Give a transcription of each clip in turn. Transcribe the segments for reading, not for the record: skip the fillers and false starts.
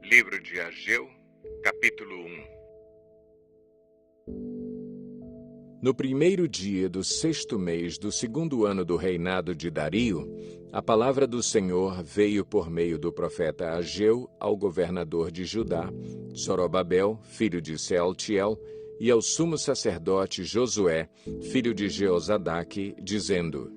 Livro de Ageu, capítulo 1. No primeiro dia do 6º mês do 2º ano do reinado de Dario, a palavra do Senhor veio por meio do profeta Ageu ao governador de Judá, Zorobabel, filho de Sealtiel, e ao sumo sacerdote Josué, filho de Jeozadaque, dizendo: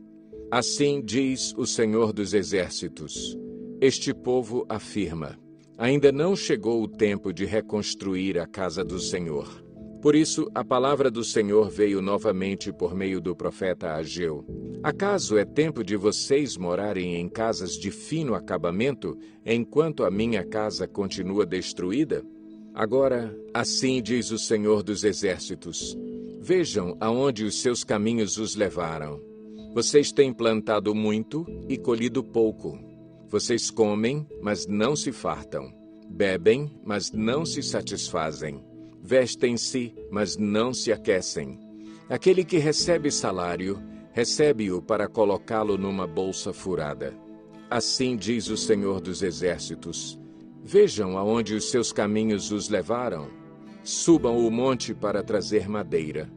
Assim diz o Senhor dos Exércitos: Este povo afirma: ainda não chegou o tempo de reconstruir a casa do Senhor. Por isso, a palavra do Senhor veio novamente por meio do profeta Ageu. Acaso é tempo de vocês morarem em casas de fino acabamento, enquanto a minha casa continua destruída? Agora, assim diz o Senhor dos Exércitos: vejam aonde os seus caminhos os levaram. Vocês têm plantado muito e colhido pouco. Vocês comem, mas não se fartam. Bebem, mas não se satisfazem. Vestem-se, mas não se aquecem. Aquele que recebe salário, recebe-o para colocá-lo numa bolsa furada. Assim diz o Senhor dos Exércitos: vejam aonde os seus caminhos os levaram. Subam o monte para trazer madeira.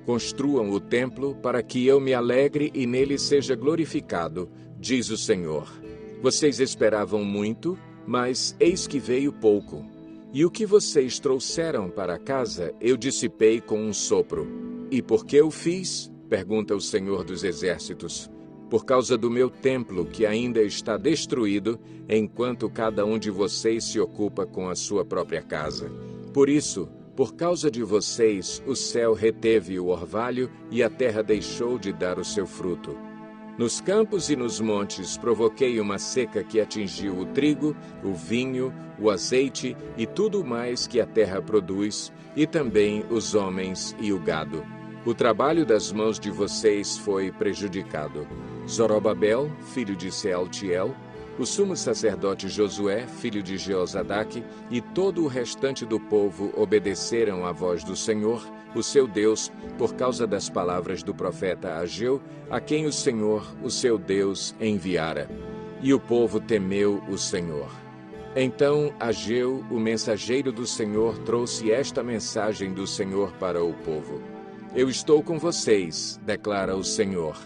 Construam o templo para que eu me alegre e nele seja glorificado, diz o Senhor. Vocês esperavam muito, mas eis que veio pouco. E o que vocês trouxeram para casa, eu dissipei com um sopro. E por que eu fiz? Pergunta o Senhor dos Exércitos. Por causa do meu templo, que ainda está destruído, enquanto cada um de vocês se ocupa com a sua própria casa. Por isso, por causa de vocês, o céu reteve o orvalho e a terra deixou de dar o seu fruto. Nos campos e nos montes provoquei uma seca que atingiu o trigo, o vinho, o azeite e tudo mais que a terra produz, e também os homens e o gado. O trabalho das mãos de vocês foi prejudicado. Zorobabel, filho de Sealtiel, o sumo sacerdote Josué, filho de Jeozadaque, e todo o restante do povo obedeceram à voz do Senhor, o seu Deus, por causa das palavras do profeta Ageu, a quem o Senhor, o seu Deus, enviara. E o povo temeu o Senhor. Então Ageu, o mensageiro do Senhor, trouxe esta mensagem do Senhor para o povo. Eu estou com vocês, declara o Senhor.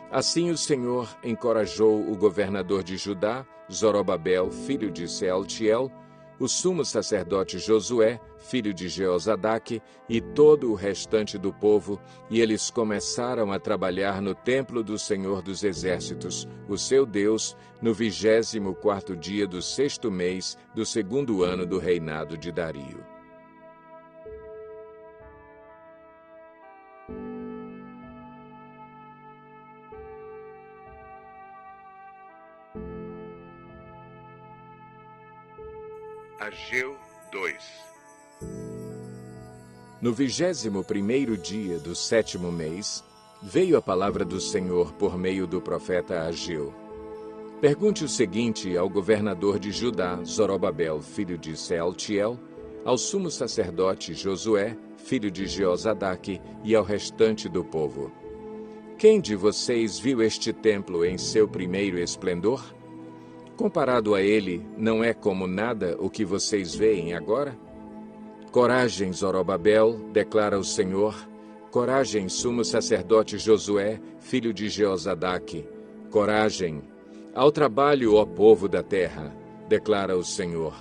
Assim o Senhor encorajou o governador de Judá, Zorobabel, filho de Sealtiel, o sumo sacerdote Josué, filho de Jeozadaque, e todo o restante do povo, e eles começaram a trabalhar no templo do Senhor dos Exércitos, o seu Deus, no 24º dia do 6º mês do 2º ano do reinado de Dario. Ageu 2. No 21º dia do 7º mês, veio a palavra do Senhor por meio do profeta Ageu. Pergunte o seguinte ao governador de Judá, Zorobabel, filho de Sealtiel, ao sumo sacerdote Josué, filho de Jeozadaque, e ao restante do povo. Quem de vocês viu este templo em seu primeiro esplendor? Comparado a ele, não é como nada o que vocês veem agora? Coragem, Zorobabel, declara o Senhor. Coragem, sumo sacerdote Josué, filho de Jeozadaque. Coragem. Ao trabalho, ó povo da terra, declara o Senhor.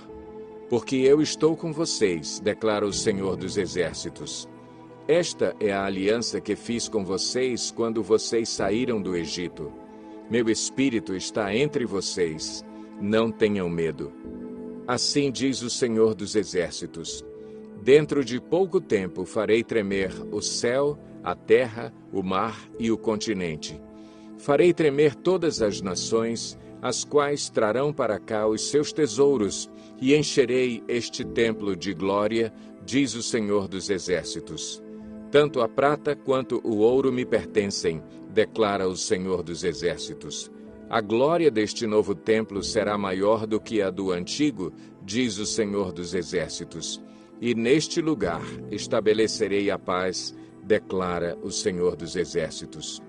Porque eu estou com vocês, declara o Senhor dos Exércitos. Esta é a aliança que fiz com vocês quando vocês saíram do Egito. Meu espírito está entre vocês. Não tenham medo. Assim diz o Senhor dos Exércitos: dentro de pouco tempo farei tremer o céu, a terra, o mar e o continente. Farei tremer todas as nações, as quais trarão para cá os seus tesouros, e encherei este templo de glória, diz o Senhor dos Exércitos. Tanto a prata quanto o ouro me pertencem, declara o Senhor dos Exércitos. A glória deste novo templo será maior do que a do antigo, diz o Senhor dos Exércitos. E neste lugar estabelecerei a paz, declara o Senhor dos Exércitos.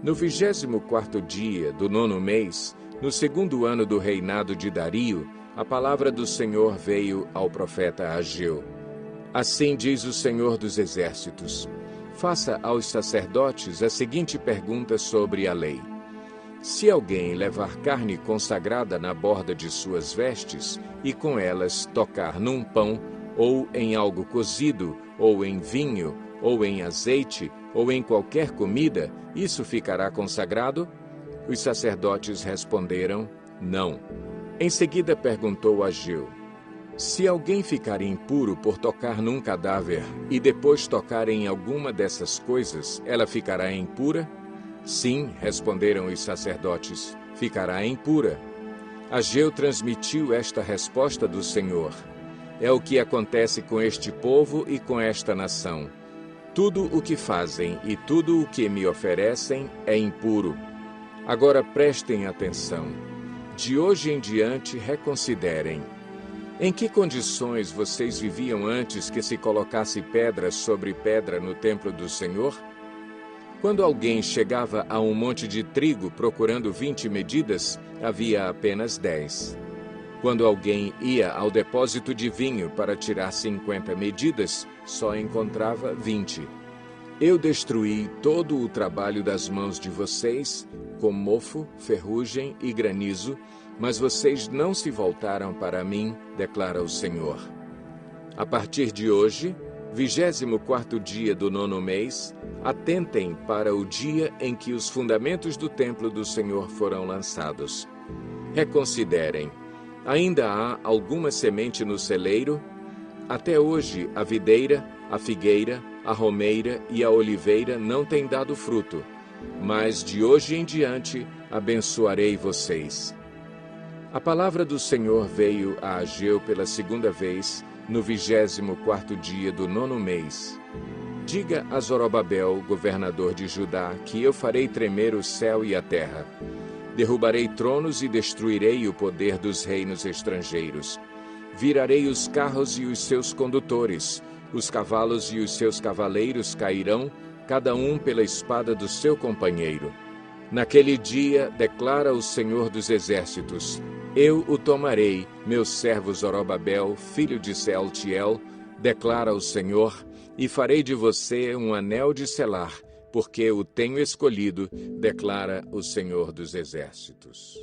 No 24º dia do 9º mês, no 2º ano do reinado de Dario, a palavra do Senhor veio ao profeta Ageu. Assim diz o Senhor dos Exércitos: faça aos sacerdotes a seguinte pergunta sobre a lei. Se alguém levar carne consagrada na borda de suas vestes e com elas tocar num pão, ou em algo cozido, ou em vinho, ou em azeite, ou em qualquer comida, isso ficará consagrado? Os sacerdotes responderam: não. Em seguida perguntou Ageu: se alguém ficar impuro por tocar num cadáver e depois tocar em alguma dessas coisas, ela ficará impura? Sim, responderam os sacerdotes, ficará impura. Ageu transmitiu esta resposta do Senhor: é o que acontece com este povo e com esta nação. Tudo o que fazem e tudo o que me oferecem é impuro. Agora prestem atenção. De hoje em diante reconsiderem. Em que condições vocês viviam antes que se colocasse pedra sobre pedra no templo do Senhor? Quando alguém chegava a um monte de trigo procurando 20 medidas, havia apenas 10. Quando alguém ia ao depósito de vinho para tirar 50 medidas, só encontrava 20. Eu destruí todo o trabalho das mãos de vocês, com mofo, ferrugem e granizo, mas vocês não se voltaram para mim, declara o Senhor. A partir de hoje, 24º dia do 9º mês, atentem para o dia em que os fundamentos do templo do Senhor foram lançados. Reconsiderem. Ainda há alguma semente no celeiro? Até hoje, a videira, a figueira, a romeira e a oliveira não têm dado fruto, mas de hoje em diante abençoarei vocês. A palavra do Senhor veio a Ageu pela segunda vez, no 24º dia do 9º mês. Diga a Zorobabel, governador de Judá, que eu farei tremer o céu e a terra. Derrubarei tronos e destruirei o poder dos reinos estrangeiros. Virarei os carros e os seus condutores. Os cavalos e os seus cavaleiros cairão, cada um pela espada do seu companheiro. Naquele dia, declara o Senhor dos Exércitos: eu o tomarei, meu servo Zorobabel, filho de Sealtiel, declara o Senhor, e farei de você um anel de selar, porque o tenho escolhido, declara o Senhor dos Exércitos.